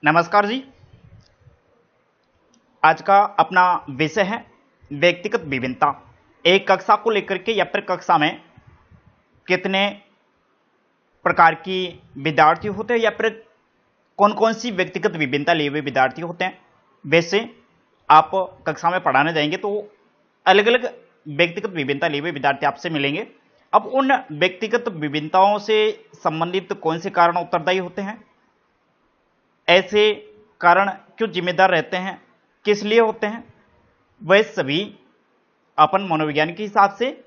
नमस्कार जी। आज का अपना विषय है व्यक्तिगत विभिन्नता। एक कक्षा को लेकर के या फिर कक्षा में कितने प्रकार की विद्यार्थी होते हैं या फिर कौन कौन सी व्यक्तिगत विभिन्नता लिए हुए विद्यार्थी होते हैं। वैसे आप कक्षा में पढ़ाने जाएंगे तो अलग अलग व्यक्तिगत विभिन्नता लिए हुए विद्यार्थी आपसे मिलेंगे। अब उन व्यक्तिगत विभिन्नताओं से संबंधित कौन से कारण उत्तरदायी होते हैं, ऐसे कारण क्यों जिम्मेदार रहते हैं, किस लिए होते हैं, वह सभी अपन मनोविज्ञान के हिसाब से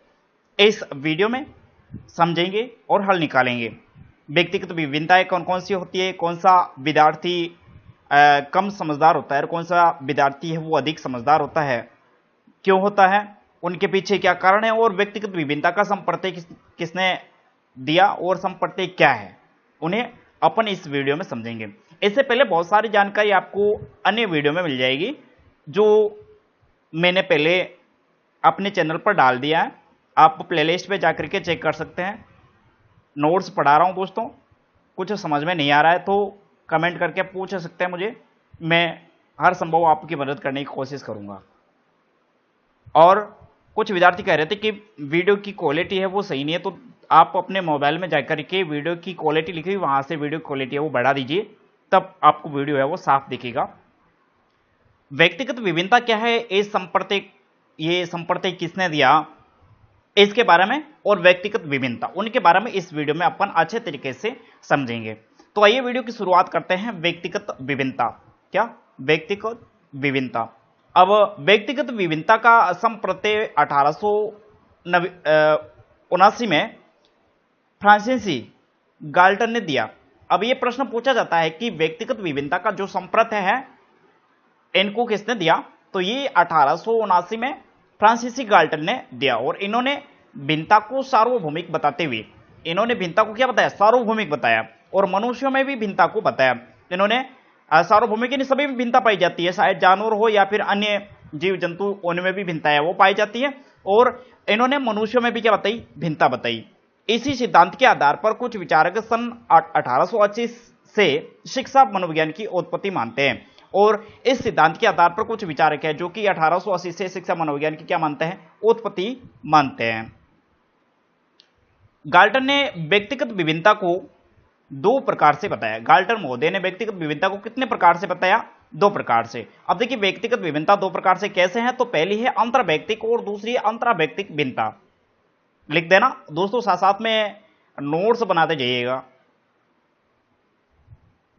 इस वीडियो में समझेंगे और हल निकालेंगे। व्यक्तिगत विभिन्नताएं कौन कौन सी होती है, कौन सा विद्यार्थी कम समझदार होता है और कौन सा विद्यार्थी है वो अधिक समझदार होता है, क्यों होता है, उनके पीछे क्या कारण है और व्यक्तिगत विभिन्नता का संप्रत्यय किसने दिया और संप्रत्यय क्या है, उन्हें अपन इस वीडियो में समझेंगे। इससे पहले बहुत सारी जानकारी आपको अन्य वीडियो में मिल जाएगी जो मैंने पहले अपने चैनल पर डाल दिया है। आप प्लेलिस्ट पे जाकर के चेक कर सकते हैं। नोट्स पढ़ा रहा हूं दोस्तों, कुछ समझ में नहीं आ रहा है तो कमेंट करके पूछ सकते हैं मुझे, मैं हर संभव आपकी मदद करने की कोशिश करूंगा। और कुछ विद्यार्थी कह रहे थे कि वीडियो की क्वालिटी है वो सही नहीं है, तो आप अपने मोबाइल में जाकर के वीडियो की क्वालिटी लिखी हुई वहां से वीडियो क्वालिटी है वो बढ़ा दीजिए, तब आपको वीडियो है वो साफ दिखेगा। व्यक्तिगत विभिन्नता क्या है, ये संप्रत्यय किसने दिया, इसके बारे में और व्यक्तिगत विभिन्नता उनके बारे में इस वीडियो में अपन अच्छे तरीके से समझेंगे। तो आइए वीडियो की शुरुआत करते हैं। व्यक्तिगत विभिन्नता क्या, व्यक्तिगत विभिन्नता। अब व्यक्तिगत विभिन्नता का संप्रत्यय 1879 में फ्रांसीसी गाल्टन ने दिया। अब यह प्रश्न पूछा जाता है कि व्यक्तिगत विभिन्नता का जो संप्रत्यय है इनको किसने दिया, तो ये 1879 में फ्रांसीसी गाल्टन ने दिया। और इन्होंने भिन्नता को सार्वभौमिक बताते हुए, इन्होंने भिन्नता को क्या बताया, सार्वभौमिक बताया, और मनुष्यों में भी भिन्नता को बताया। इन्होंने सार्वभौमिक यानी सभी में भिन्नता पाई जाती है, शायद जानवर हो या फिर अन्य जीव जंतु, उनमें भी भिन्नता है वो पाई जाती है। और इन्होंने मनुष्यों में भी क्या बताई, भिन्नता बताई। इसी सिद्धांत के आधार पर कुछ विचारक सन 1880 से शिक्षा मनोविज्ञान की उत्पत्ति मानते हैं। और इस सिद्धांत के आधार पर कुछ विचारक है जो कि 1880 से शिक्षा मनोविज्ञान की क्या मानते हैं, उत्पत्ति मानते हैं। गाल्टन ने व्यक्तिगत विभिन्नता को दो प्रकार से बताया। गाल्टन महोदय ने व्यक्तिगत विभिन्नता को कितने प्रकार से बताया, दो प्रकार से। अब देखिए व्यक्तिगत विभिन्नता दो प्रकार से कैसे है, तो पहली है अंतर्वैयक्तिक और दूसरी है अंतरावैयक्तिक भिन्नता। लिख देना दोस्तों, साथ साथ में नोट्स बनाते जाइएगा।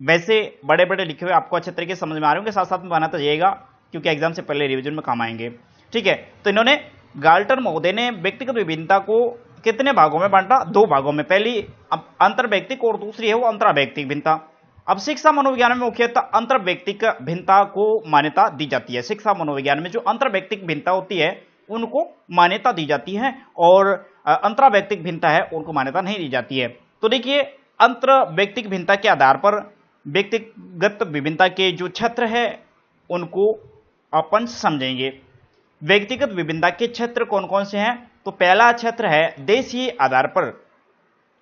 वैसे बड़े बड़े लिखे हुए आपको अच्छे तरीके से समझ में आ रहे होंगे, साथ साथ में बनाते जाइएगा क्योंकि एग्जाम से पहले रिवीजन में काम आएंगे। ठीक है, तो इन्होंने गाल्टन महोदय ने व्यक्तिगत विभिन्नता को कितने भागों में बांटा, दो भागों में। पहली अंतर्वैयक्तिक और दूसरी है वो अंतरावैयक्तिक भिन्नता। अब शिक्षा मनोविज्ञान में मुख्यतः अंतर्वैयक्तिक भिन्नता को मान्यता दी जाती है। शिक्षा मनोविज्ञान में जो अंतर्वैयक्तिक भिन्नता होती है उनको मान्यता दी जाती है और अंतरावैयक्तिक भिन्नता है उनको मान्यता नहीं दी जाती है। तो देखिए अंतर्वैयक्तिक भिन्नता के आधार पर व्यक्तिगत विभिन्नता के जो क्षेत्र है उनको अपन समझेंगे। व्यक्तिगत विभिन्नता के क्षेत्र कौन कौन से हैं, तो पहला क्षेत्र है देशीय आधार पर।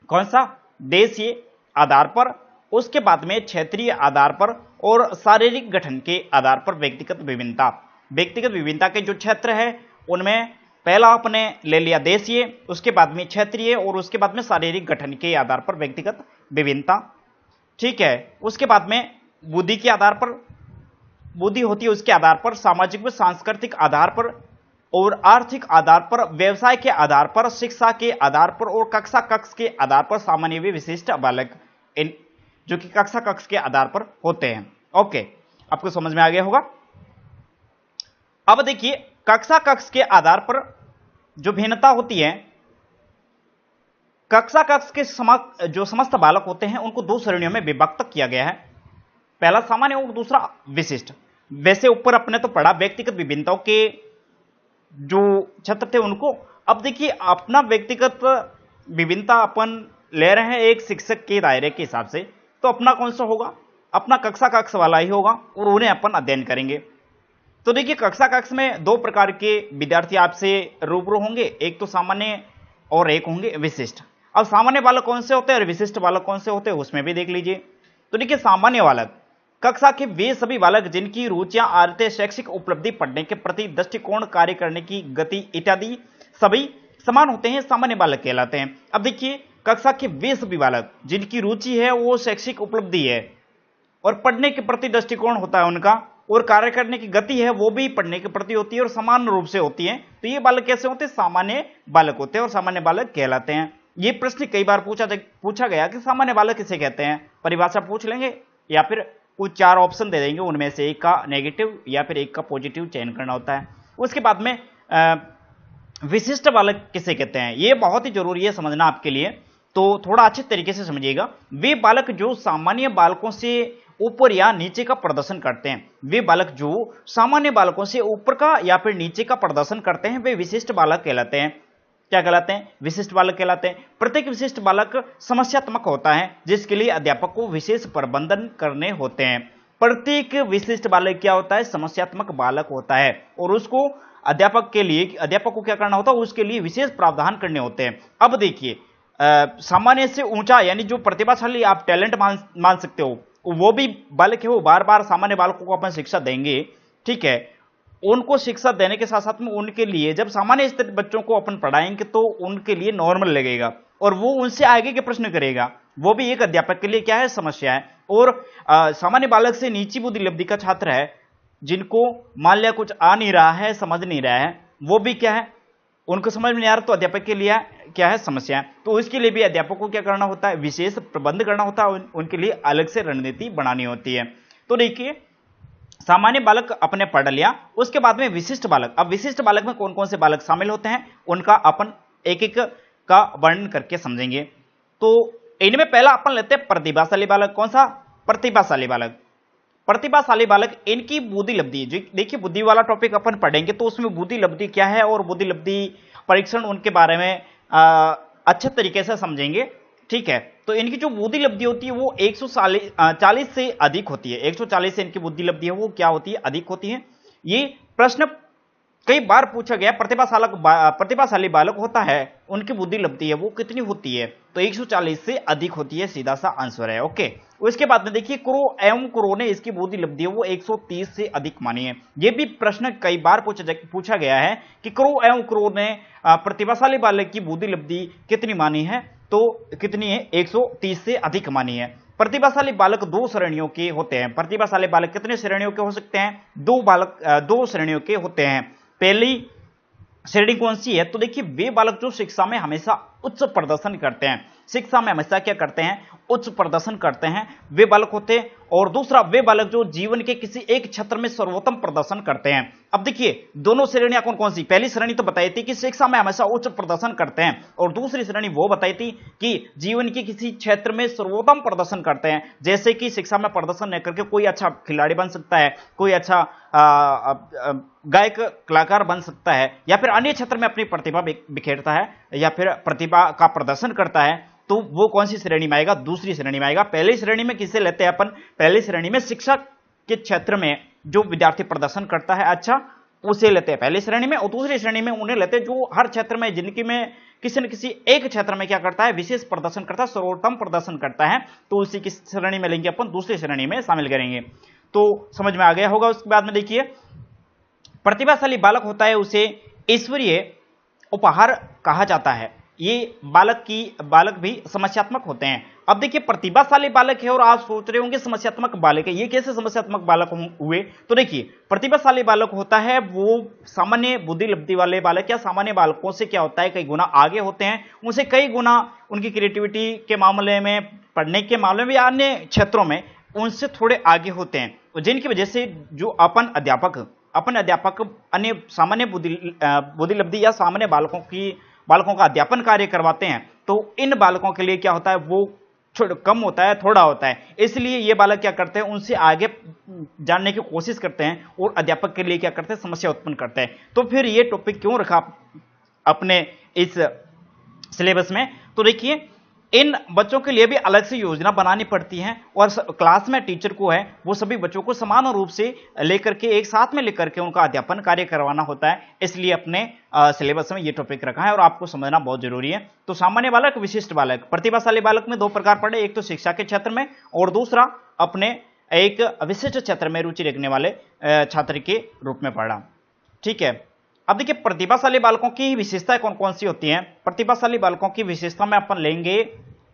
कौन सा, देशीय आधार पर। उसके बाद में क्षेत्रीय आधार पर और शारीरिक गठन के आधार पर व्यक्तिगत विभिन्नता। व्यक्तिगत विभिन्नता के जो क्षेत्र है उनमें पहला आपने ले लिया देशीय, उसके बाद में क्षेत्रीय और उसके बाद में शारीरिक गठन के आधार पर व्यक्तिगत विभिन्नता। ठीक है, उसके बाद में बुद्धि के आधार पर, बुद्धि होती है उसके आधार पर, सामाजिक व सांस्कृतिक आधार पर और आर्थिक आधार पर, व्यवसाय के आधार पर, शिक्षा के आधार पर और कक्षा कक्ष के आधार पर, सामान्य व विशिष्ट बालक, इन जो कि कक्षा कक्ष के आधार पर होते हैं। ओके, आपको समझ में आ गया होगा। अब देखिए कक्षा कक्ष के आधार पर जो भिन्नता होती है, कक्षा कक्ष के जो समस्त बालक होते हैं उनको दो श्रेणियों में विभक्त किया गया है, पहला सामान्य और दूसरा विशिष्ट। वैसे ऊपर अपने तो पढ़ा व्यक्तिगत विभिन्नताओं के जो क्षेत्र थे उनको। अब देखिए अपना व्यक्तिगत विभिन्नता अपन ले रहे हैं एक शिक्षक के दायरे के हिसाब से, तो अपना कौन सा होगा, अपना कक्षा कक्ष वाला ही होगा और उन्हें अपन अध्ययन करेंगे। तो देखिए कक्षा कक्ष में दो प्रकार के विद्यार्थी आपसे रूबरू होंगे, एक तो सामान्य और एक होंगे विशिष्ट। अब सामान्य बालक कौन से होते हैं और विशिष्ट बालक कौन से होते हैं उसमें भी देख लीजिए। तो देखिए सामान्य बालक कक्षा के वे सभी बालक जिनकी रुचियां आदतें शैक्षिक उपलब्धि पढ़ने के प्रति दृष्टिकोण कार्य करने की गति इत्यादि सभी समान होते हैं सामान्य बालक कहलाते हैं। अब देखिए कक्षा के वे सभी बालक जिनकी रुचि है वो शैक्षिक उपलब्धि है और पढ़ने के प्रति दृष्टिकोण होता है उनका और कार्य करने की गति है वो भी पढ़ने के प्रति होती है और समान रूप से होती है, तो ये बालक कैसे होते हैं? सामान्य बालक होते हैं और सामान्य बालक कहलाते हैं। ये प्रश्न कई बार पूछा गया कि सामान्य बालक किसे कहते हैं, परिभाषा पूछ लेंगे या फिर कुछ 4 ऑप्शन दे देंगे, उनमें से एक का नेगेटिव या फिर एक का पॉजिटिव चयन करना होता है। उसके बाद में विशिष्ट बालक किसे कहते हैं, ये बहुत ही जरूरी है समझना आपके लिए, तो थोड़ा अच्छे तरीके से समझिएगा। वे बालक जो सामान्य बालकों से ऊपर या नीचे का प्रदर्शन करते हैं, वे बालक जो सामान्य बालकों से ऊपर का या फिर नीचे का प्रदर्शन करते हैं वे विशिष्ट बालक कहलाते हैं। क्या कहलाते हैं? विशिष्ट बालक कहलाते हैं। प्रत्येक विशिष्ट बालक समस्यात्मक होता है जिसके लिए अध्यापक को विशेष प्रबंधन करने होते हैं। प्रत्येक विशिष्ट बालक क्या होता है? समस्यात्मक बालक होता है और उसको अध्यापक को क्या करना होता है? उसके लिए विशेष प्रावधान करने होते हैं। अब देखिए सामान्य से ऊंचा यानी जो प्रतिभाशाली आप टैलेंट मान सकते हो वो भी बालक है, वो बार बार सामान्य बालकों को अपन शिक्षा देंगे, ठीक है। उनको शिक्षा देने के साथ साथ में उनके लिए जब सामान्य स्तर बच्चों को अपन पढ़ाएंगे तो उनके लिए नॉर्मल लगेगा और वो उनसे आगे के प्रश्न करेगा, वो भी एक अध्यापक के लिए क्या है? समस्या है। और सामान्य बालक से नीची बुद्धि लब्धि का छात्र है जिनको मान लिया कुछ आ नहीं रहा है, समझ नहीं रहा है, वो भी क्या है? उनको समझ में नहीं आ रहा, तो अध्यापक के लिए क्या है? समस्या है। तो इसके लिए भी अध्यापक को क्या करना होता है? विशेष प्रबंध करना होता है, उनके लिए अलग से रणनीति बनानी होती है। तो देखिए सामान्य बालक अपने पढ़ लिया, उसके बाद में विशिष्ट बालक। अब विशिष्ट बालक में कौन कौन से बालक शामिल होते हैं उनका अपन एक एक का वर्णन करके समझेंगे। तो इनमें पहला अपन लेते हैं प्रतिभाशाली बालक। कौन सा? प्रतिभाशाली बालक। प्रतिभाशाली बालक इनकी बुद्धि लब्धि, देखिए बुद्धि वाला टॉपिक अपन पढ़ेंगे तो उसमें बुद्धि लब्धि क्या है और बुद्धि लब्धि परीक्षण उनके बारे में अच्छे तरीके से समझेंगे, ठीक है। तो इनकी जो बुद्धि लब्धि होती है वो 140 से अधिक होती है। 140 से इनकी बुद्धि लब्धि है वो क्या होती है? अधिक होती है। ये प्रश्न कई बार पूछा गया। प्रतिभाशाली बालक होता है उनकी बुद्धि लब्धि है वो कितनी होती है? तो 140 से अधिक होती है, सीधा सा आंसर है। ओके, उसके बाद में देखिए क्रो ने इसकी बुद्धि लब्धि है वो 130 से अधिक मानी है। ये भी प्रश्न कई बार पूछा गया है कि क्रो ने प्रतिभाशाली बालक की बुद्धि लब्धि कितनी मानी है? तो कितनी है? 130 से अधिक मानी है। प्रतिभाशाली बालक 2 श्रेणियों के होते हैं। प्रतिभाशाली बालक कितने श्रेणियों के हो सकते हैं? 2 श्रेणियों के होते हैं। पहली श्रेणी कौन सी है? तो देखिए वे बालक जो शिक्षा में हमेशा उच्च प्रदर्शन करते हैं, शिक्षा में हमेशा क्या करते हैं? उच्च प्रदर्शन करते हैं, वे बालक होते हैं। और दूसरा वे बालक जो जीवन के किसी एक क्षेत्र में सर्वोत्तम प्रदर्शन करते हैं। अब देखिए दोनों श्रेणियां कौन कौन सी? पहली श्रेणी तो बताई थी कि शिक्षा में हमेशा उच्च प्रदर्शन करते हैं और दूसरी श्रेणी वो बताई थी कि जीवन के किसी क्षेत्र में सर्वोत्तम प्रदर्शन करते हैं। जैसे कि शिक्षा में प्रदर्शन न करके कोई अच्छा खिलाड़ी बन सकता है, कोई अच्छा गायक कलाकार बन सकता है, या फिर अन्य क्षेत्र में अपनी प्रतिभा बिखेरता है या फिर प्रतिभा का प्रदर्शन करता है, तो वो कौन सी श्रेणी में आएगा? दूसरी श्रेणी में आएगा। पहली श्रेणी में किसे लेते हैं अपन? पहली श्रेणी में शिक्षा के क्षेत्र में जो विद्यार्थी प्रदर्शन करता है अच्छा, उसे लेते हैं पहली श्रेणी में। और दूसरी श्रेणी में उन्हें लेते हैं जो हर क्षेत्र में, जिंदगी में किसी न किसी एक क्षेत्र में क्या करता है? विशेष प्रदर्शन करता है, सर्वोत्तम प्रदर्शन करता है, तो उसी की श्रेणी में लेंगे अपन, दूसरी श्रेणी में शामिल करेंगे। तो समझ में आ गया होगा। उसके बाद में देखिए प्रतिभाशाली बालक होता है उसे ईश्वरीय उपहार कहा जाता है। ये बालक भी समस्यात्मक होते हैं। अब देखिए प्रतिभाशाली बालक है और आप सोच रहे होंगे समस्यात्मक बालक है, ये कैसे समस्यात्मक बालक हुए? तो देखिए प्रतिभाशाली बालक होता है वो सामान्य बुद्धि लब्धि वाले बालक या सामान्य बालकों से क्या होता है? कई गुना आगे होते हैं, उनसे कई गुना उनकी क्रिएटिविटी के मामले में, पढ़ने के मामले में या अन्य क्षेत्रों में उनसे थोड़े आगे होते हैं, जिनकी वजह से जो अपन अध्यापक अन्य सामान्य बुद्धि लब्धि या सामान्य बालकों का अध्यापन कार्य करवाते हैं, तो इन बालकों के लिए क्या होता है? वो कम होता है, थोड़ा होता है। इसलिए ये बालक क्या करते हैं? उनसे आगे जानने की कोशिश करते हैं और अध्यापक के लिए क्या करते हैं? समस्या उत्पन्न करते हैं। तो फिर ये टॉपिक क्यों रखा अपने इस सिलेबस में? तो देखिए इन बच्चों के लिए भी अलग से योजना बनानी पड़ती है और क्लास में टीचर को है वो सभी बच्चों को समान रूप से लेकर के एक साथ में लेकर के उनका अध्यापन कार्य करवाना होता है। इसलिए अपने सिलेबस में ये टॉपिक रखा है और आपको समझना बहुत जरूरी है। तो सामान्य बालक, विशिष्ट बालक। प्रतिभाशाली बालक में 2 प्रकार पड़े, एक तो शिक्षा के क्षेत्र में और दूसरा अपने एक विशिष्ट क्षेत्र में रुचि रखने वाले छात्र के रूप में पढ़ा। ठीक है, अब देखिए प्रतिभाशाली बालकों की विशेषताएं कौन कौन सी होती हैं। प्रतिभाशाली बालकों की विशेषता में अपन लेंगे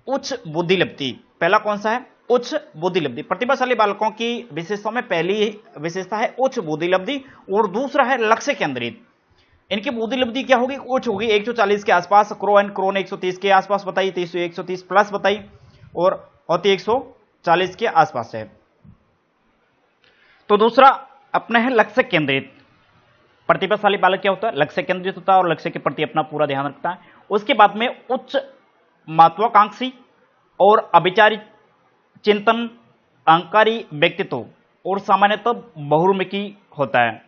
उच्च बुद्धिलब्धि। पहला कौन सा है? उच्च बुद्धिलब्धि। प्रतिभाशाली बालकों की विशेषताओं में पहली विशेषता है उच्च बुद्धिलब्धि और दूसरा है लक्ष्य केंद्रित। इनकी बुद्धिलब्धि क्या होगी? उच्च होगी, 140 के आसपास। क्रोन 130 के आसपास बताई, 130 प्लस बताई और होती 140 के आसपास है। तो दूसरा अपना है लक्ष्य केंद्रित। प्रतिभाशाली बालक क्या होता है? लक्ष्य केंद्रित होता है और लक्ष्य के प्रति अपना पूरा ध्यान रखता है। उसके बाद में उच्च महत्वाकांक्षी और अभिचारी चिंतन, अहंकारी व्यक्तित्व और सामान्यतः बहुमुखी होता है।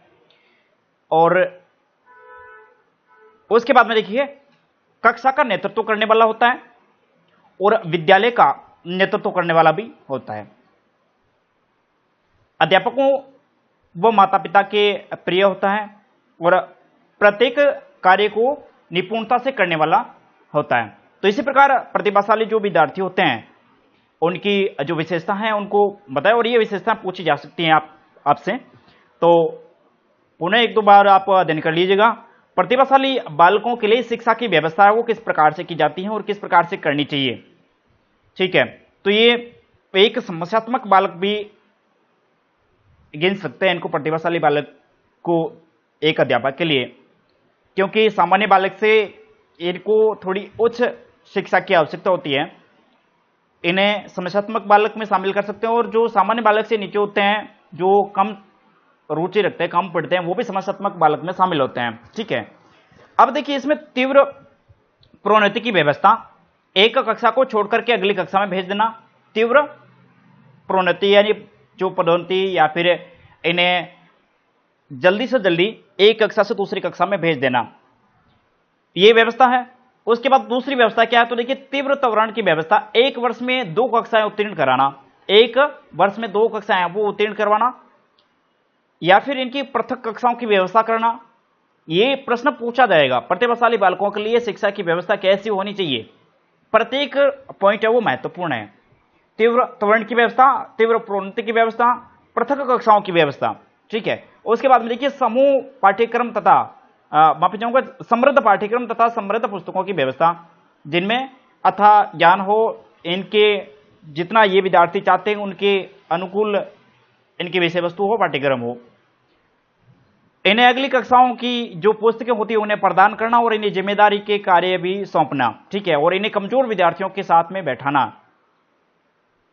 और उसके बाद में देखिए कक्षा का नेतृत्व करने वाला होता है और विद्यालय का नेतृत्व करने वाला भी होता है। अध्यापकों व माता पिता के प्रिय होता है और प्रत्येक कार्य को निपुणता से करने वाला होता है। तो इसी प्रकार प्रतिभाशाली जो विद्यार्थी होते हैं उनकी जो विशेषता है उनको बताएं और ये विशेषता पूछी जा सकती हैं आपसे। तो पुनः एक दो बार आप अध्ययन कर लीजिएगा। प्रतिभाशाली बालकों के लिए शिक्षा की व्यवस्था है वो किस प्रकार से की जाती है और किस प्रकार से करनी चाहिए। ठीक है, तो ये एक समस्यात्मक बालक भी गिन सकते हैं इनको, प्रतिभाशाली बालक को एक अध्यापक के लिए, क्योंकि सामान्य बालक से इनको थोड़ी उच्च शिक्षा की आवश्यकता होती है। इन्हें समस्यात्मक बालक में शामिल कर सकते हैं और जो सामान्य बालक से नीचे होते हैं, जो कम रुचि रखते हैं, कम पढ़ते हैं, वो भी समस्यात्मक बालक में शामिल होते हैं। ठीक है, अब देखिए इसमें तीव्र प्रोन्नति की व्यवस्था, एक कक्षा को छोड़कर के अगली कक्षा में भेज देना। तीव्र प्रोन्नति यानी जो पदोन्नति या फिर इन्हें जल्दी से जल्दी एक कक्षा से दूसरी कक्षा में भेज देना, ये व्यवस्था है। उसके बाद दूसरी व्यवस्था क्या है? तो देखिए तीव्र त्वरण की व्यवस्था, एक वर्ष में 2 कक्षाएं उत्तीर्ण कराना, एक वर्ष में 2 कक्षाएं वो उत्तीर्ण करवाना या फिर इनकी पृथक कक्षाओं की व्यवस्था करना। ये प्रश्न पूछा जाएगा प्रतिभाशाली बालकों के लिए शिक्षा की व्यवस्था कैसी होनी चाहिए। प्रत्येक पॉइंट है वो महत्वपूर्ण है। तीव्र त्वरण की व्यवस्था, तीव्र प्रोन्नति की व्यवस्था, पृथक कक्षाओं की व्यवस्था। ठीक है, उसके बाद में देखिए समूह पाठ्यक्रम तथा माफी चाहूंगा समृद्ध पाठ्यक्रम तथा समृद्ध पुस्तकों की व्यवस्था, जिनमें अथाह ज्ञान हो, इनके जितना ये विद्यार्थी चाहते हैं उनके अनुकूल इनकी विषय वस्तु हो, पाठ्यक्रम हो। इन्हें अगली कक्षाओं की जो पुस्तकें होती है उन्हें प्रदान करना और इन्हें जिम्मेदारी के कार्य भी सौंपना। ठीक है, और इन्हें कमजोर विद्यार्थियों के साथ में बैठाना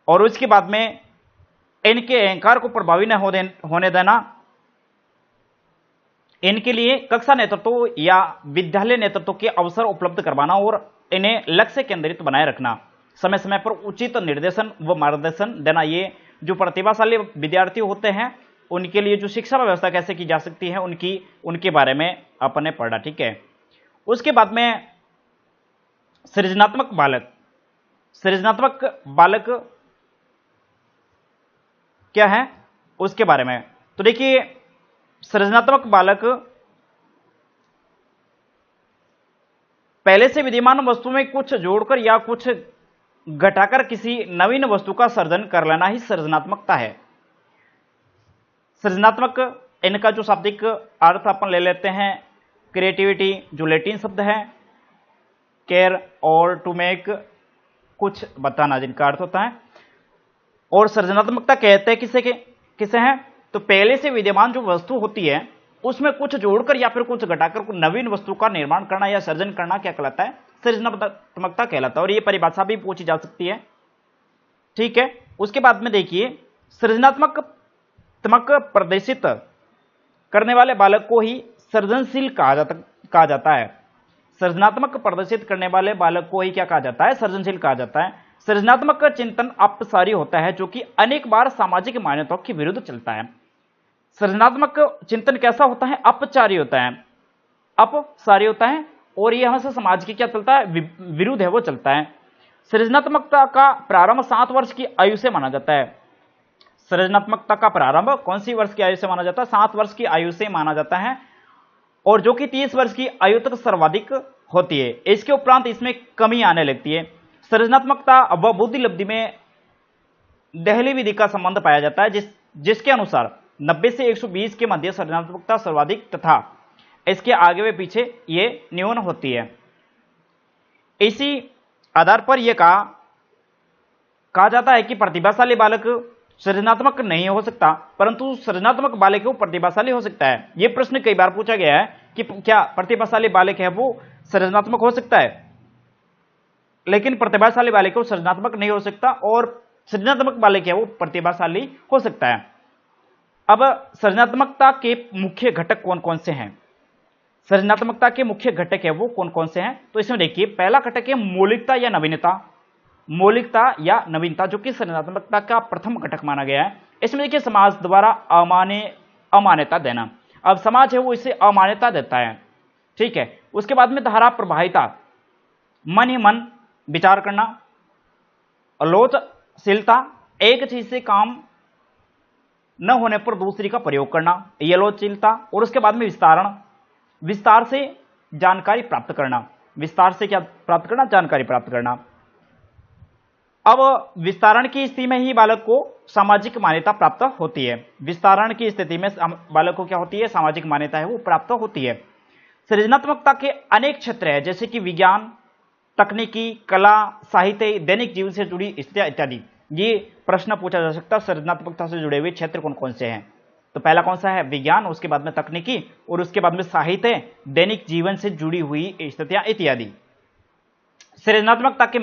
और उसके बाद में इनके अहंकार को प्रभावी न होने देना। इनके लिए कक्षा नेतृत्व या विद्यालय नेतृत्व के अवसर उपलब्ध करवाना और इन्हें लक्ष्य केंद्रित बनाए रखना। समय समय पर उचित निर्देशन व मार्गदर्शन देना। ये जो प्रतिभाशाली विद्यार्थी होते हैं उनके लिए जो शिक्षा व्यवस्था कैसे की जा सकती है उनके बारे में अपन ने पढ़ा। ठीक है, उसके बाद में सृजनात्मक बालक। सृजनात्मक बालक क्या है उसके बारे में, तो देखिए सृजनात्मक बालक पहले से विद्यमान वस्तु में कुछ जोड़कर या कुछ घटाकर किसी नवीन वस्तु का सर्जन कर लेना ही सृजनात्मकता है। सृजनात्मक इनका जो शाब्दिक अर्थ अपन ले लेते हैं क्रिएटिविटी, जो लैटिन शब्द है, केयर और टू मेक, कुछ बताना, जिनका अर्थ होता है। और सृजनात्मकता कहते हैं किसे है? तो पहले से विद्यमान जो वस्तु होती है उसमें कुछ जोड़कर या फिर कुछ घटाकर नवीन वस्तु का निर्माण करना या सर्जन करना क्या कहलाता है? सृजनात्मकता कहलाता है। और ये परिभाषा भी पूछी जा सकती है। ठीक है, उसके बाद में देखिए सृजनात्मक प्रदर्शित करने वाले बालक को ही सृजनशील कहा जाता है। सृजनात्मक प्रदर्शित करने वाले बालक को ही क्या कहा जाता है? सृजनशील कहा जाता है। सृजनात्मक चिंतन अपसारी होता है जो कि अनेक बार सामाजिक मान्यताओं के विरुद्ध चलता है। सृजनात्मक चिंतन कैसा होता है? अपचारी होता है, अपसारी होता है और ये हमेशा समाज की क्या चलता है? विरुद्ध है वो चलता है। सृजनात्मकता का प्रारंभ 7 वर्ष की आयु से माना जाता है। सृजनात्मकता का प्रारंभ कौन सी वर्ष की आयु से माना जाता है? 7 वर्ष की आयु से माना जाता है और जो कि 30 वर्ष की आयु तक सर्वाधिक होती है। इसके उपरांत इसमें कमी आने लगती है। सृजनात्मकता व बुद्धिलब्धि में देहली विधि का संबंध पाया जाता है, जिसके अनुसार 90 से 120 के मध्य सृजनात्मकता सर्वाधिक तथा इसके आगे व पीछे ये न्यून होती है। इसी आधार पर यह कहा जाता है कि प्रतिभाशाली बालक सृजनात्मक नहीं हो सकता, परंतु सृजनात्मक बालक वो प्रतिभाशाली हो सकता है। यह प्रश्न कई बार पूछा गया है कि क्या प्रतिभाशाली बालक है वो सृजनात्मक हो सकता है, लेकिन प्रतिभाशाली बालक वो सृजनात्मक नहीं हो सकता, और सृजनात्मक बालक है वो प्रतिभाशाली हो सकता है। अब सृजनात्मकता के मुख्य घटक कौन कौन से हैं? सृजनात्मकता के मुख्य घटक है वो कौन कौन से हैं? तो इसमें देखिए, पहला घटक है मौलिकता या नवीनता। मौलिकता या नवीनता जो कि सृजनात्मकता का प्रथम घटक माना गया है। इसमें देखिए, समाज द्वारा अमान्यता देना। अब समाज है वो इसे अमान्यता देता है, ठीक है। उसके बाद में धारा प्रवाहिता, मन ही मन विचार करना। आलोचशीलता, एक चीज से काम न होने पर दूसरी का प्रयोग करना, ये आलोचशीलता। और उसके बाद में विस्तारण, विस्तार से जानकारी प्राप्त करना। विस्तार से क्या प्राप्त करना? जानकारी प्राप्त करना। अब विस्तारण की स्थिति में ही बालक को सामाजिक मान्यता प्राप्त होती है। विस्तारण की स्थिति में बालक को क्या होती है? सामाजिक मान्यता है वो प्राप्त होती है। सृजनात्मकता के अनेक क्षेत्र है, जैसे कि विज्ञान, तकनीकी, कला, साहित्य, दैनिक जीवन से जुड़ी स्थितियां इत्यादि। ये प्रश्न पूछा जा सकता है, सृजनात्मकता से जुड़े हुए क्षेत्र कौन कौन से हैं? तो पहला कौन सा है? विज्ञान, उसके बाद में तकनीकी, और उसके बाद में साहित्य, दैनिक जीवन से जुड़ी हुई स्थितियां इत्यादि। सृजनात्मकता के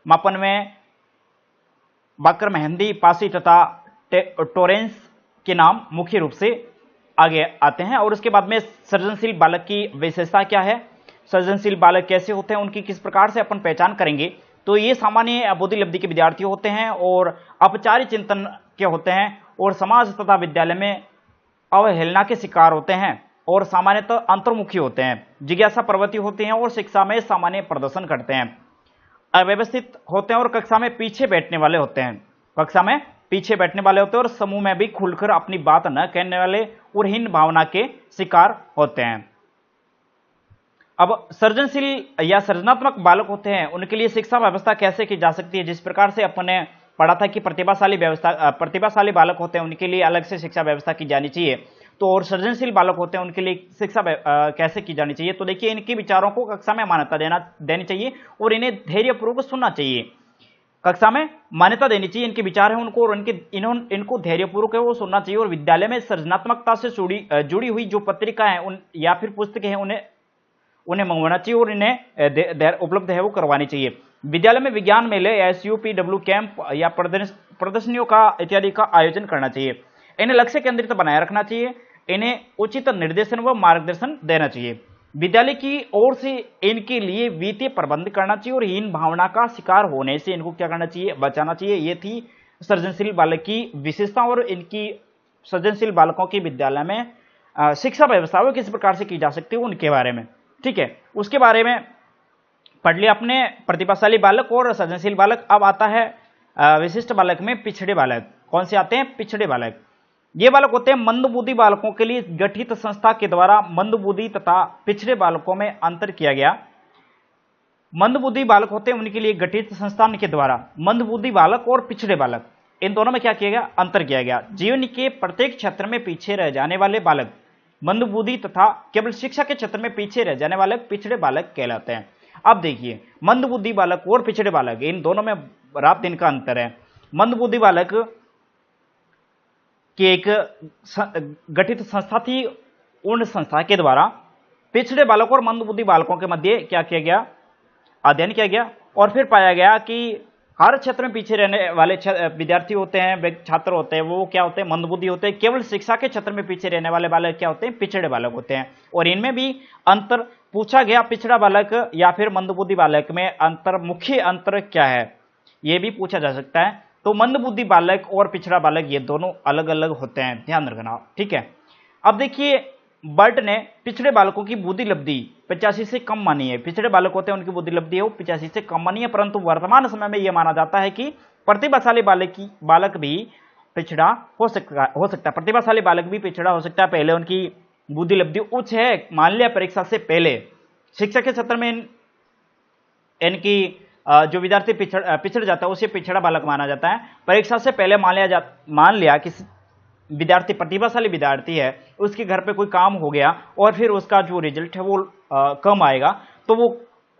मापन में बाकर, मेहंदी, पासी तथा टोरेंस के नाम मुख्य रूप से आगे आते हैं। और उसके बाद में सृजनशील बालक की विशेषता क्या है, सृजनशील बालक कैसे होते हैं, उनकी किस प्रकार से अपन पहचान करेंगे। तो ये सामान्य बुद्धि लब्धि के विद्यार्थी होते हैं और अपचारी चिंतन के होते हैं, और समाज तथा विद्यालय में अवहेलना के शिकार होते हैं, और सामान्यतः अंतर्मुखी होते हैं, जिज्ञासा प्रवृत्ति होती है, और शिक्षा में सामान्य प्रदर्शन करते हैं, अव्यवस्थित होते हैं, और कक्षा में पीछे बैठने वाले होते हैं। कक्षा में पीछे बैठने वाले होते हैं, और समूह में भी खुलकर अपनी बात न कहने वाले और हीन भावना के शिकार होते हैं। अब सृजनशील या सृजनात्मक बालक होते हैं, उनके लिए शिक्षा व्यवस्था कैसे की जा सकती है? जिस प्रकार से अपन ने पढ़ा था कि प्रतिभाशाली बालक होते हैं उनके लिए अलग से शिक्षा व्यवस्था की जानी चाहिए, तो और सृजनशील बालक होते हैं उनके लिए शिक्षा कैसे की जानी चाहिए? तो देखिए, इनके विचारों को कक्षा में मान्यता देनी चाहिए, और इन्हें धैर्यपूर्वक सुनना चाहिए। कक्षा में मान्यता देनी चाहिए, इनके विचार है उनको, और इनको धैर्यपूर्वक है वो सुनना चाहिए। और विद्यालय में सृजनात्मकता से जुड़ी हुई जो पत्रिका है या फिर पुस्तकें हैं उन्हें मंगवाना चाहिए, और इन्हें उपलब्ध है वो करवानी चाहिए। विद्यालय में विज्ञान मेले, SUPW कैंप या प्रदर्शनियों का इत्यादि का आयोजन करना चाहिए। इन्हें लक्ष्य केंद्रित बनाए रखना चाहिए, इन्हें उचित निर्देशन व मार्गदर्शन देना चाहिए। विद्यालय की ओर से इनके लिए वित्तीय प्रबंध करना चाहिए, और हीन भावना का शिकार होने से इनको क्या करना चाहिए? बचाना चाहिए। ये थी सृजनशील बालक की विशेषता, और इनकी सृजनशील बालकों की विद्यालय में शिक्षा व्यवस्था किस प्रकार से की जा सकती है उनके बारे में, ठीक है। उसके बारे में पढ़ लिया अपने प्रतिभाशाली बालक और सृजनशील बालक। अब आता है विशिष्ट बालक में पिछड़े बालक। कौन से आते हैं? पिछड़े बालक। ये बालक होते हैं मंदबुद्धि बालकों के लिए गठित संस्था के द्वारा मंदबुद्धि तथा पिछड़े बालकों में अंतर किया गया। मंदबुद्धि बालक होते हैं उनके लिए गठित संस्थान के द्वारा मंदबुद्धि बालक और पिछड़े बालक, इन दोनों में क्या किया गया? अंतर किया गया। जीवन के प्रत्येक क्षेत्र में पीछे रह जाने वाले बालक मंदबुद्धि तथा केवल शिक्षा के क्षेत्र में पीछे रह जाने वाले पिछड़े बालक कहलाते हैं। अब देखिए, मंदबुद्धि बालक और पिछड़े बालक, इन दोनों में रात दिन का अंतर है। मंदबुद्धि बालक की एक गठित संस्था थी, उन संस्था के द्वारा पिछड़े बालकों और मंदबुद्धि बालकों के मध्य क्या किया गया? अध्ययन किया गया, और फिर पाया गया कि हर क्षेत्र में पीछे रहने वाले विद्यार्थी होते हैं, छात्र होते हैं, वो क्या होते हैं? मंदबुद्धि होते हैं। केवल शिक्षा के क्षेत्र में पीछे रहने वाले बालक क्या होते हैं? पिछड़े बालक होते हैं। और इनमें भी अंतर पूछा गया, पिछड़ा बालक या फिर मंदबुद्धि बालक में अंतर, मुख्य अंतर क्या है, यह भी पूछा जा सकता है। तो मंदबुद्धि बालक और पिछड़ा बालक ये दोनों अलग अलग होते हैं, ध्यान रखना, ठीक है। अब देखिए, बर्ट ने पिछड़े बालकों की बुद्धि लब्धि 85 से कम मानी है। पिछड़े बालक होते हैं उनकी बुद्धि लब्धि है वो 85 से कम मानी है, परंतु वर्तमान समय में यह माना जाता है कि प्रतिभाशाली बालक भी पिछड़ा हो सकता है। प्रतिभाशाली बालक भी पिछड़ा हो सकता है। पहले उनकी बुद्धि लब्धि उच्च है, मान लिया परीक्षा से पहले शिक्षा के क्षेत्र में इनकी जो विद्यार्थी पिछड़ जाता है उसे पिछड़ा बालक माना जाता है। परीक्षा से पहले मान लिया कि विद्यार्थी प्रतिभाशाली विद्यार्थी है, उसके घर पे कोई काम हो गया और फिर उसका जो रिजल्ट है वो कम आएगा, तो वो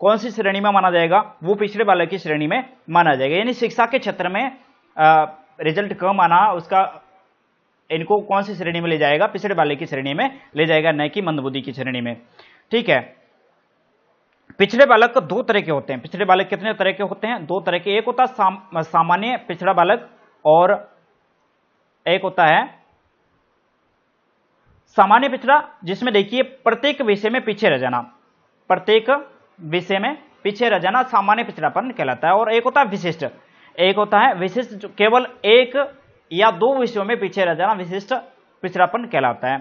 कौन सी श्रेणी में माना जाएगा? वो पिछड़े बालक की श्रेणी में माना जाएगा। यानी शिक्षा के क्षेत्र में रिजल्ट कम आना, उसका इनको कौन सी श्रेणी में ले जाएगा? पिछड़े बालक की श्रेणी में ले जाएगा, न कि मंदबुद्धि की श्रेणी में। ठीक है। पिछड़े बालक दो तरह के होते हैं। पिछड़े बालक कितने तरह के होते हैं? दो तरह के। एक होता है सामान्य पिछड़ा बालक और एक होता है सामान्य पिछड़ा, जिसमें देखिए प्रत्येक विषय में पीछे रह जाना, प्रत्येक विषय में पीछे रह जाना सामान्य पिछड़ापन कहलाता है। और एक होता है विशिष्ट, एक होता है विशिष्ट, जो केवल एक या दो विषयों में पीछे रह जाना विशिष्ट पिछड़ापन कहलाता है।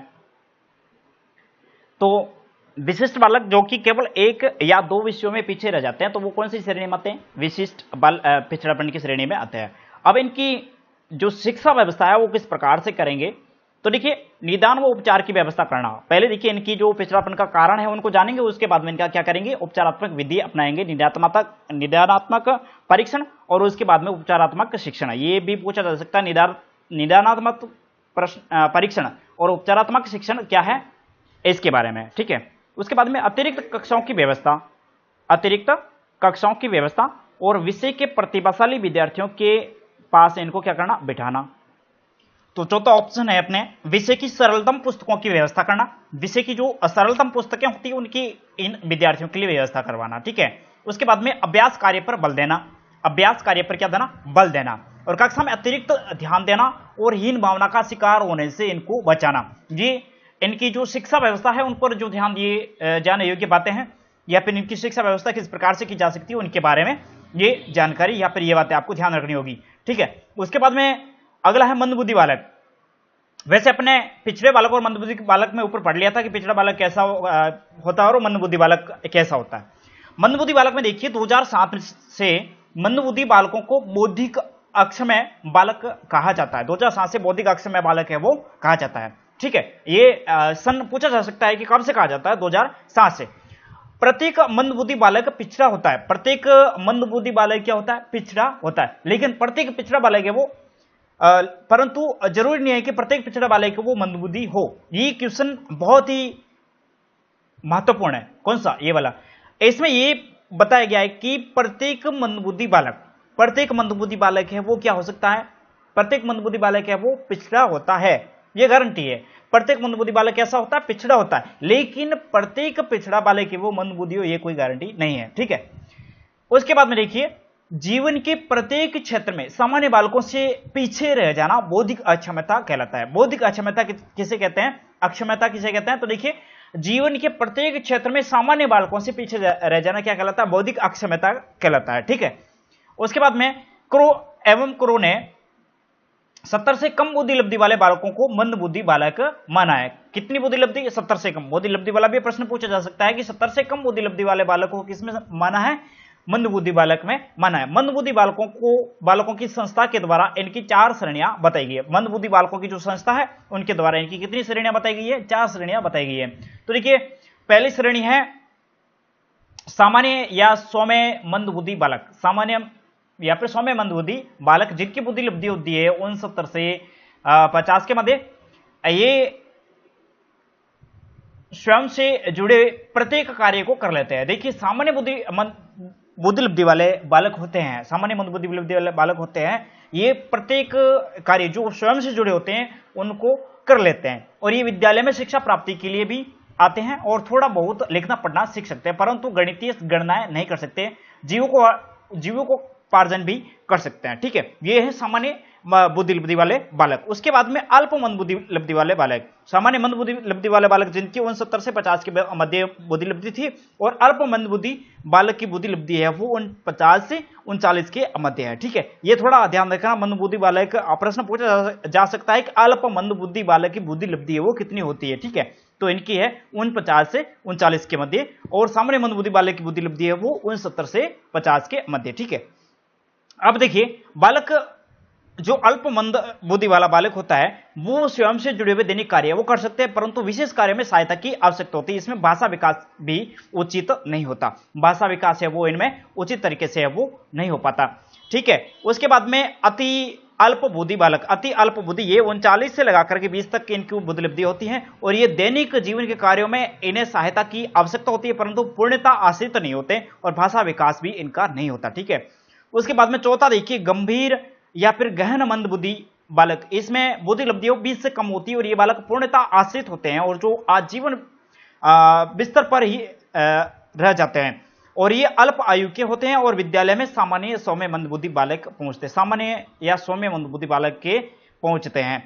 तो विशिष्ट बालक जो कि केवल एक या दो विषयों में पीछे रह जाते हैं, तो वो कौन सी श्रेणी में आते हैं? विशिष्ट पिछड़ापन की श्रेणी में आते हैं। अब इनकी जो शिक्षा व्यवस्था है वो किस प्रकार से करेंगे? तो देखिए, निदान व उपचार की व्यवस्था करना। पहले देखिए इनकी जो पिछड़ापन का कारण है उनको जानेंगे, उसके बाद में इनका क्या करेंगे? उपचारात्मक विधि अपनाएंगे, निदानात्मक परीक्षण और उसके बाद में उपचारात्मक शिक्षण। ये भी पूछा जा सकता है, निदानात्मक परीक्षण और उपचारात्मक शिक्षण क्या है, इसके बारे में। ठीक है। उसके बाद में अतिरिक्त कक्षाओं की व्यवस्था, अतिरिक्त कक्षाओं की व्यवस्था और विषय के प्रतिभाशाली विद्यार्थियों के पास इनको क्या करना? बिठाना। तो चौथा ऑप्शन है अपने विषय की सरलतम पुस्तकों की व्यवस्था करना। विषय की जो सरलतम पुस्तकें होती है उनकी इन विद्यार्थियों के लिए व्यवस्था करवाना। ठीक है। उसके बाद में अभ्यास कार्य पर बल देना, अभ्यास कार्य पर क्या देना? बल देना। और कक्षा में अतिरिक्त ध्यान देना और हीन भावना का शिकार होने से इनको बचाना। ये इनकी जो शिक्षा व्यवस्था है उन पर जो ध्यान दिए जाने योग्य बातें हैं, या फिर इनकी शिक्षा व्यवस्था किस प्रकार से की जा सकती है उनके बारे में ये जानकारी या फिर ये बातें आपको ध्यान रखनी होगी। ठीक है। उसके बाद में अगला है मंदबुद्धि बालक। वैसे अपने पिछड़े बालक और मंदबुद्धि बालक में ऊपर पढ़ लिया था कि पिछड़ा बालक कैसा होता है और मंदबुद्धि बालक कैसा होता है। मंदबुद्धि बालक में देखिए 2007 से मंदबुद्धि बालकों को बौद्धिक अक्षमय बालक कहा जाता है। 2007 से बौद्धिक अक्षमय बालक है वो कहा जाता है। ठीक है। ये सन पूछा जा सकता है कि कब से कहा जाता है? 2007 से। प्रत्येक मंदबुद्धि बालक पिछड़ा होता है, प्रत्येक मंदबुद्धि बालक क्या होता है? पिछड़ा होता है। लेकिन प्रत्येक पिछड़ा बालक है वो परंतु जरूरी नहीं है कि प्रत्येक पिछड़ा बालक को वो मंदबुद्धि हो। ये क्वेश्चन बहुत ही महत्वपूर्ण है। कौन सा? ये वाला। इसमें ये बताया गया है कि प्रत्येक मंदबुद्धि बालक है वो क्या हो सकता है? प्रत्येक मंदबुद्धि बालक है वो पिछड़ा होता है, ये गारंटी है। प्रत्येक मंदबुद्धि बालक कैसा होता है? पिछड़ा होता है। लेकिन प्रत्येक पिछड़ा बालक है वो मंदबुद्धि हो, ये कोई गारंटी नहीं है। ठीक है। उसके बाद में देखिए, जीवन के प्रत्येक क्षेत्र में सामान्य बालकों से पीछे रह जाना बौद्धिक अक्षमता कहलाता है। बौद्धिक अक्षमता किसे कहते हैं? अक्षमता किसे कहते हैं? तो देखिए, जीवन के प्रत्येक क्षेत्र में सामान्य बालकों से पीछे रह जाना क्या कहलाता है? बौद्धिक अक्षमता कहलाता है। ठीक है। उसके बाद में क्रो ने 70 से कम बुद्धि लब्धि वाले बालकों को मंदबुद्धि बालक माना है। कितनी बुद्धि लब्धि? 70 से कम। बुद्धि लब्धि वाला भी प्रश्न पूछा जा सकता है कि 70 से कम बुद्धि लब्धि वाले बालकों को किसमें माना है? मंदबुद्धि बालक में माना है। मंदबुद्धि बालकों की संस्था के द्वारा इनकी 4 श्रेणियां बताई गई है। मंदबुद्धि बालकों की जो संस्था है उनके द्वारा इनकी कितनी श्रेणियां बताई गई है? 4 श्रेणियां बताई गई है। तो देखिए, पहली श्रेणी है सामान्य या सौम्य मंदबुद्धि बालक। सामान्य या फिर सौम्य मंदबुद्धि बालक जिनकी बुद्धि लब्धि होती है 69 से 50 के मध्य, ये स्वयं से जुड़े प्रत्येक कार्य को कर लेते हैं। देखिए, सामान्य बुद्धि लब्धि वाले बालक होते हैं, सामान्य मंदबुद्धि लब्धि वाले बालक होते हैं, ये प्रत्येक कार्य जो स्वयं से जुड़े होते हैं उनको कर लेते हैं। और ये विद्यालय में शिक्षा प्राप्ति के लिए भी आते हैं और थोड़ा बहुत लिखना पढ़ना सीख सकते हैं, परंतु गणितीय गणनाएं नहीं कर सकते, जीवोपार्जन भी कर सकते हैं। ठीक है। ये है सामान्य बुद्धि लब्धि वाले बालक। उसके बाद में अल्प मंदबुद्धि लब्धि वाले बालक। सामान्य मंदबुद्धि लब्धि वाले बालक जिनकी 69 से 50 के मध्य बुद्धि लब्धि थी, और अल्प मंदबुद्धि बालक की बुद्धि लब्धि है वो 50 से 39 के मध्य है। ठीक है। ये थोड़ा ध्यान रखना। मंदबुद्धि बालक प्रश्न पूछा जा सकता है कि अल्प मंदबुद्धि बालक की बुद्धि लब्धि है वो कितनी होती है। ठीक है। तो इनकी है 49 से 39 के मध्य, और सामान्य मंदबुद्धि बालक की बुद्धि लब्धि है वो 69 से 50 के मध्य। ठीक है। अब देखिए, बालक जो अल्पमंद बुद्धि वाला बालक होता है वो स्वयं से जुड़े हुए दैनिक कार्य वो कर सकते हैं, परंतु विशेष कार्य में सहायता की आवश्यकता होती है। इसमें भाषा विकास भी उचित नहीं होता, भाषा विकास है वो इनमें उचित तरीके से है वो नहीं हो पाता। ठीक है, उसके बाद में अति अल्प बुद्धि बालक, अति अल्प बुद्धि, ये 39 से लगाकर के 20 तक की इनकी बुद्धि लब्धि होती है और ये दैनिक जीवन के कार्यों में इन्हें सहायता की आवश्यकता होती है, परंतु पूर्णता आश्रित नहीं होते और भाषा विकास भी इनका नहीं होता। ठीक है, उसके बाद में चौथा देखिए गंभीर या फिर गहन मंद बुद्धि बालक, इसमें बुद्धि लब्धियों 20 से कम होती है और ये बालक पूर्णता आश्रित होते हैं और जो आजीवन बिस्तर पर ही रह जाते हैं और ये अल्प आयु के होते हैं और विद्यालय में सामान्य सौम्य मंद बुद्धि बालक पहुंचते हैं, सामान्य या सौम्य मंद बुद्धि बालक के पहुंचते हैं।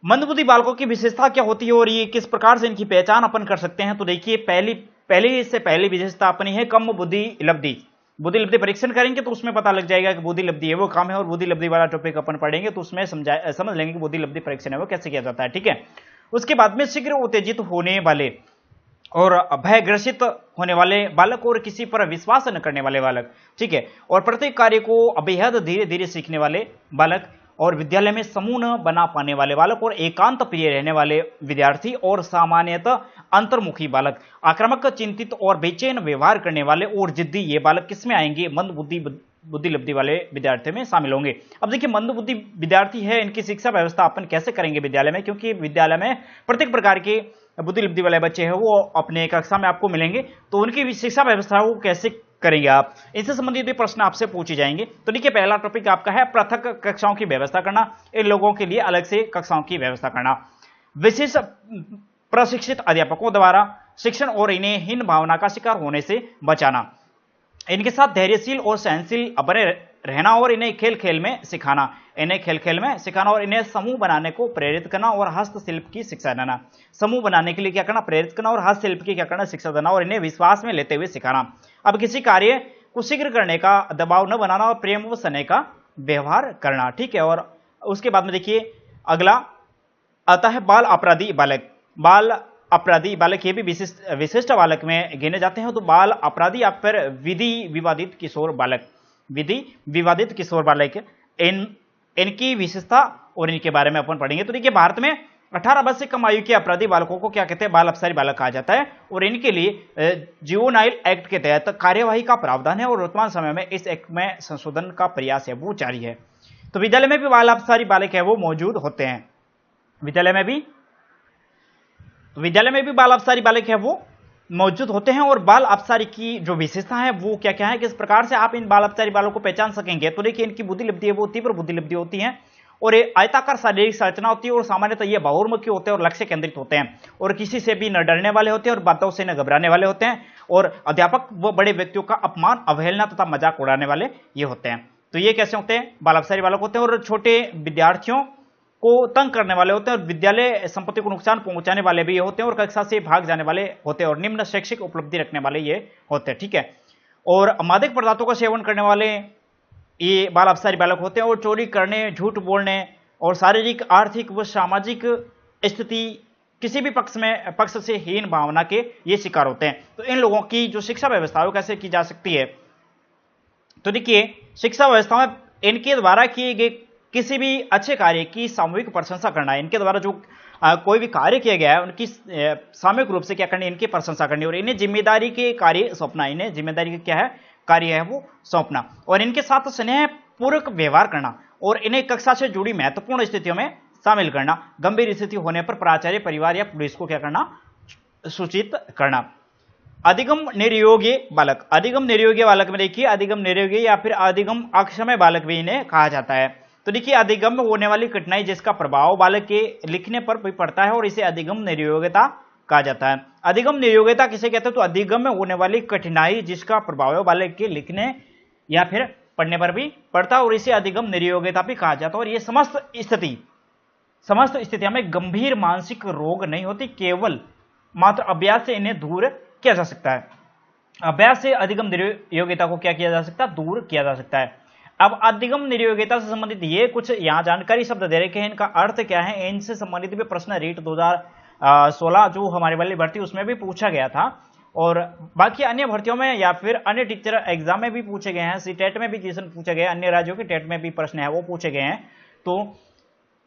मंद बुद्धि बालकों की विशेषता क्या होती है और ये किस प्रकार से इनकी पहचान अपन कर सकते हैं, तो देखिए पहली विशेषता अपनी है कम बुद्धि लब्धि। बुद्धि लब्धि परीक्षण करेंगे तो उसमें पता लग जाएगा कि बुद्धि लब्धि है वो काम है, और बुद्धि लब्धि वाला टॉपिक अपन पढ़ेंगे तो उसमें समझ लेंगे कि बुद्धि लब्धि परीक्षण है वो कैसे किया जाता है। ठीक है, उसके बाद में शीघ्र उत्तेजित होने वाले और भयग्रसित होने वाले बालक और किसी पर विश्वास न करने वाले बालक। ठीक है, और प्रत्येक कार्य को बेहद धीरे धीरे सीखने वाले बालक और विद्यालय में समूह न बना पाने वाले बालक और एकांत प्रिय रहने वाले विद्यार्थी और सामान्यतः अंतर्मुखी बालक, आक्रामक चिंतित और बेचैन व्यवहार करने वाले और जिद्दी, ये बालक किसमें आएंगे, मंद बुद्धि लब्धि वाले विद्यार्थियों में शामिल होंगे। अब देखिए मंद बुद्धि विद्यार्थी है, इनकी शिक्षा व्यवस्था अपन कैसे करेंगे विद्यालय में, क्योंकि विद्यालय में प्रत्येक प्रकार के बुद्धि लब्धि वाले बच्चे हैं वो अपने कक्षा में आपको मिलेंगे, तो उनकी शिक्षा व्यवस्था वो कैसे करेंगे आप, इससे संबंधित भी प्रश्न आपसे पूछे जाएंगे। तो देखिए पहला टॉपिक आपका है पृथक कक्षाओं की व्यवस्था करना, इन लोगों के लिए अलग से कक्षाओं की व्यवस्था करना, विशेष प्रशिक्षित अध्यापकों द्वारा शिक्षण और इन्हें हीन भावना का शिकार होने से बचाना, इनके साथ धैर्यशील और सहनशील बने रहना और इन्हें खेल खेल में सिखाना, और इन्हें समूह बनाने को प्रेरित करना और हस्तशिल्प की शिक्षा देना, समूह बनाने के लिए क्या करना, प्रेरित करना और हस्तशिल्प की क्या करना, शिक्षा देना और इन्हें विश्वास में लेते हुए सिखाना। अब किसी कार्य को शीघ्र करने का दबाव न बनाना और प्रेम व स्नेह का व्यवहार करना। ठीक है, और उसके बाद में देखिए अगला आता है बाल अपराधी बालक। बाल अपराधी बालक ये भी विशिष्ट बालक में गिने जाते हैं। तो बाल अपराधी या फिर विधि विवादित किशोर बालक, इनकी विशेषता और इनके बारे में अपन पढ़ेंगे। तो देखिए भारत में 18 वर्ष से कम आयु के अपराधी बालकों को क्या कहते हैं, बाल अपराधी बालक कहा जाता है और इनके लिए जुवेनाइल एक्ट के तहत कार्यवाही का प्रावधान है और वर्तमान समय में इस एक्ट में संशोधन का प्रयास है वो जारी है। तो विद्यालय में भी बाल अपराधी बालक है वो मौजूद होते हैं, विद्यालय में भी बाल अपराधी बालक है वो मौजूद होते हैं। और बाल अपराधी की जो विशेषता है वो क्या क्या है, किस प्रकार से आप इन बाल अपराधी बालों को पहचान सकेंगे, तो देखिए इनकी बुद्धि लब्धि है वो तीव्र बुद्धि लब्धि होती है और ये आयताकार शारीरिक संरचना होती है और सामान्यतः ये बहुमुखी होते हैं और लक्ष्य केंद्रित होते हैं और किसी से भी न डरने वाले होते हैं और बातों से न घबराने वाले होते हैं और अध्यापक व बड़े व्यक्तियों का अपमान, अवहेलना तथा मजाक उड़ाने वाले ये होते हैं। तो ये कैसे होते हैं, बाल अपराधी बालक होते हैं और छोटे विद्यार्थियों को तंग करने वाले होते हैं और विद्यालय संपत्ति को नुकसान पहुंचाने वाले भी ये होते हैं और कक्षा से भाग जाने वाले होते हैं और निम्न शैक्षिक उपलब्धि रखने वाले ये होते हैं। ठीक है, और मादक पदार्थों का सेवन करने वाले ये बाल अपराधी बालक होते हैं और चोरी करने, झूठ बोलने और शारीरिक, आर्थिक व सामाजिक स्थिति किसी भी पक्ष से हीन भावना के ये शिकार होते हैं। तो इन लोगों की जो शिक्षा व्यवस्था है वो कैसे की जा सकती है, तो देखिए शिक्षा व्यवस्था में इनके द्वारा किए गए किसी भी अच्छे कार्य की सामूहिक प्रशंसा करना है, इनके द्वारा जो कोई भी कार्य किया गया है उनकी सामूहिक रूप से क्या करनी, इनकी प्रशंसा करनी और इन्हें जिम्मेदारी के कार्य सौंपना, इन्हें जिम्मेदारी के क्या है कार्य है वो सौंपना और इनके साथ स्नेह पूर्वक व्यवहार करना और इन्हें कक्षा से जुड़ी महत्वपूर्ण स्थितियों में शामिल करना, गंभीर स्थिति होने पर प्राचार्य, परिवार या पुलिस को क्या करना, सूचित करना। अधिगम निर्योग्य बालक, अधिगम निर्योग्य बालक में देखिए अधिगम निर्योग्य या फिर अधिगम अक्षमय बालक भी इन्हें कहा जाता है। तो देखिए अधिगम में होने वाली कठिनाई जिसका प्रभाव बालक के लिखने पर भी पड़ता है और इसे अधिगम निर्योग्यता कहा जाता है। अधिगम निर्योग्यता किसे कहते हैं, तो अधिगम में होने वाली कठिनाई जिसका प्रभाव बालक के लिखने या फिर पढ़ने पर भी पड़ता है और इसे अधिगम निर्योग्यता भी कहा जाता है। और ये समस्त स्थितियों में गंभीर मानसिक रोग नहीं होती, केवल मात्र अभ्यास से इन्हें दूर किया जा सकता है। अभ्यास से अधिगम निर्योग्यता को क्या किया जा सकता है, दूर किया जा सकता है। अब अधिगम निर्योग्यता से संबंधित ये कुछ यहाँ जानकारी शब्द दे रखे हैं, इनका अर्थ क्या है, इनसे संबंधित भी प्रश्न रीट 2016 जो हमारे वाली भर्ती उसमें भी पूछा गया था और बाकी अन्य भर्तियों में या फिर अन्य टीचर एग्जाम में भी पूछे गए हैं, सीटेट में भी क्वेश्चन पूछे गए, अन्य राज्यों के टेट में भी प्रश्न है वो पूछे गए हैं। तो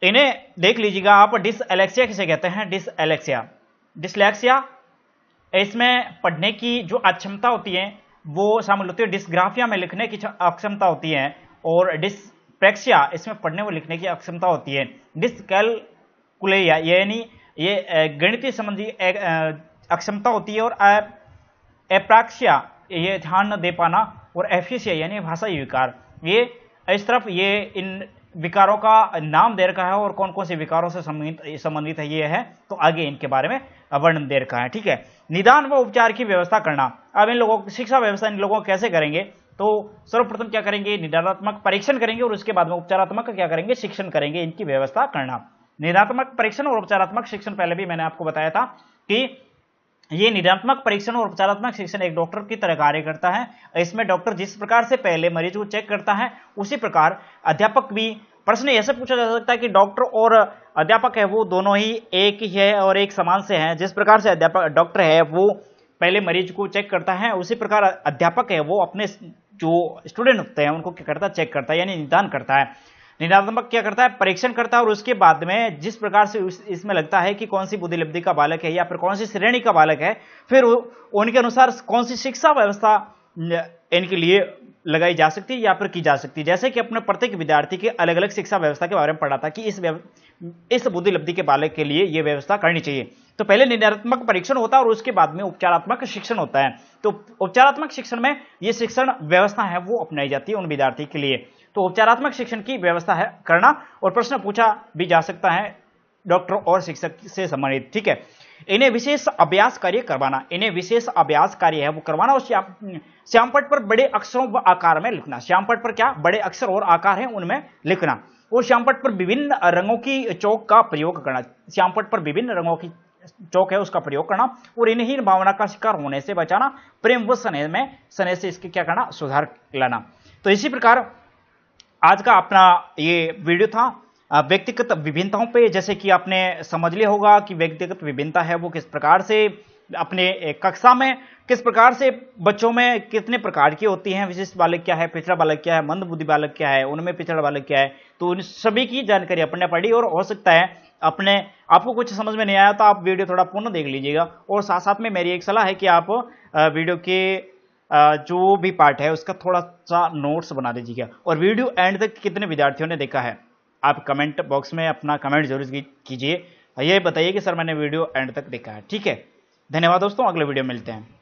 इन्हें देख लीजिएगा आप। डिसएलेक्सिया किसे कहते हैं? डिसलेक्सिया, इसमें पढ़ने की जो अक्षमता होती है वो शामिल होती है। डिस्ग्राफिया में लिखने की अक्षमता होती है, और डिस्प्रैक्सिया इसमें पढ़ने व लिखने की अक्षमता होती है। डिसकैलकुलिया यानी ये गणितीय संबंधी अक्षमता होती है, और एप्राक्सिया ये ध्यान न दे पाना, और एफिसिया यानी भाषाई विकार। ये इस तरफ ये इन विकारों का नाम दे रखा है और कौन कौन से विकारों से संबंधित है ये है, तो आगे इनके बारे में वर्णन दे रखा है। ठीक है, निदान व उपचार की व्यवस्था करना। अब इन लोगों की शिक्षा व्यवस्था इन लोगों को कैसे करेंगे? तो सर्वप्रथम क्या करेंगे? निदानात्मक परीक्षण करेंगे, और उसके बाद में उपचारात्मक क्या करेंगे? शिक्षण करेंगे। इनकी व्यवस्था करना। निदानात्मक परीक्षण और उपचारात्मक शिक्षण, पहले भी मैंने आपको बताया था कि ये निदानात्मक परीक्षण और उपचारात्मक शिक्षण एक डॉक्टर की तरह कार्य करता है। इसमें डॉक्टर जिस प्रकार से पहले मरीज को चेक करता है, उसी प्रकार अध्यापक भी। प्रश्न ऐसे पूछा जा सकता है कि डॉक्टर और अध्यापक है वो दोनों ही एक ही है और एक समान से हैं। जिस प्रकार से अध्यापक डॉक्टर है वो पहले मरीज को चेक करता है, उसी प्रकार अध्यापक है वो अपने जो स्टूडेंट होते हैं उनको क्या करता है? चेक करता है, यानी निदान करता है। निदानात्मक क्या करता है? परीक्षण करता है, और उसके बाद में जिस प्रकार से इसमें लगता है कि कौन सी बुद्धिलब्धि का बालक है या फिर कौन सी श्रेणी का बालक है, फिर उनके अनुसार कौन सी शिक्षा व्यवस्था इनके लिए लगाई जा सकती है या फिर की जा सकती है। जैसे कि अपने प्रत्येक विद्यार्थी के अलग अलग शिक्षा व्यवस्था के बारे में पढ़ा था कि इस बुद्धिलब्धि के बालक के लिए यह व्यवस्था करनी चाहिए। तो पहले निदानात्मक परीक्षण होता है और उसके बाद में उपचारात्मक शिक्षण होता है। तो उपचारात्मक शिक्षण में ये शिक्षण व्यवस्था है वो अपनाई जाती है उन विद्यार्थी के लिए। तो उपचारात्मक शिक्षण की व्यवस्था है करना, और प्रश्न पूछा भी जा सकता है डॉक्टर और शिक्षक से संबंधित। ठीक है, इन्हें विशेष अभ्यास कार्य करवाना। इन्हें विशेष अभ्यास कार्य है वो करवाना, और श्यामपट्ट पर बड़े अक्षरों व आकार में लिखना। श्यामपट्ट पर क्या बड़े अक्षर और आकार हैं उनमें लिखना, और श्यामपट्ट पर विभिन्न रंगों की चौक का प्रयोग करना। श्यामपट्ट पर विभिन्न रंगों की चौक है उसका प्रयोग करना, और इन्हीं भावना का शिकार होने से बचाना। प्रेम व स्नेह से इसके क्या करना? सुधार लाना। तो इसी प्रकार आज का अपना ये वीडियो था व्यक्तिगत विभिन्नताओं पे। जैसे कि आपने समझ लिया होगा कि व्यक्तिगत विभिन्नता है वो किस प्रकार से अपने कक्षा में, किस प्रकार से बच्चों में कितने प्रकार की होती हैं। विशिष्ट बालक क्या है, पिछड़ा बालक क्या है, मंदबुद्धि बालक क्या है, उनमें पिछड़ा बालक क्या है। तो उन सभी की जानकारी अपने पढ़ी, और हो सकता है आपको कुछ समझ में नहीं आया तो आप वीडियो थोड़ा पुनः देख लीजिएगा। और साथ साथ में मेरी एक सलाह है कि आप वीडियो के जो भी पार्ट है उसका थोड़ा सा नोट्स बना दीजिएगा। और वीडियो एंड तक कितने विद्यार्थियों ने देखा है आप कमेंट बॉक्स में अपना कमेंट जरूर कीजिए। ये बताइए कि सर मैंने वीडियो एंड तक देखा है। ठीक है, धन्यवाद दोस्तों, अगले वीडियो में मिलते हैं।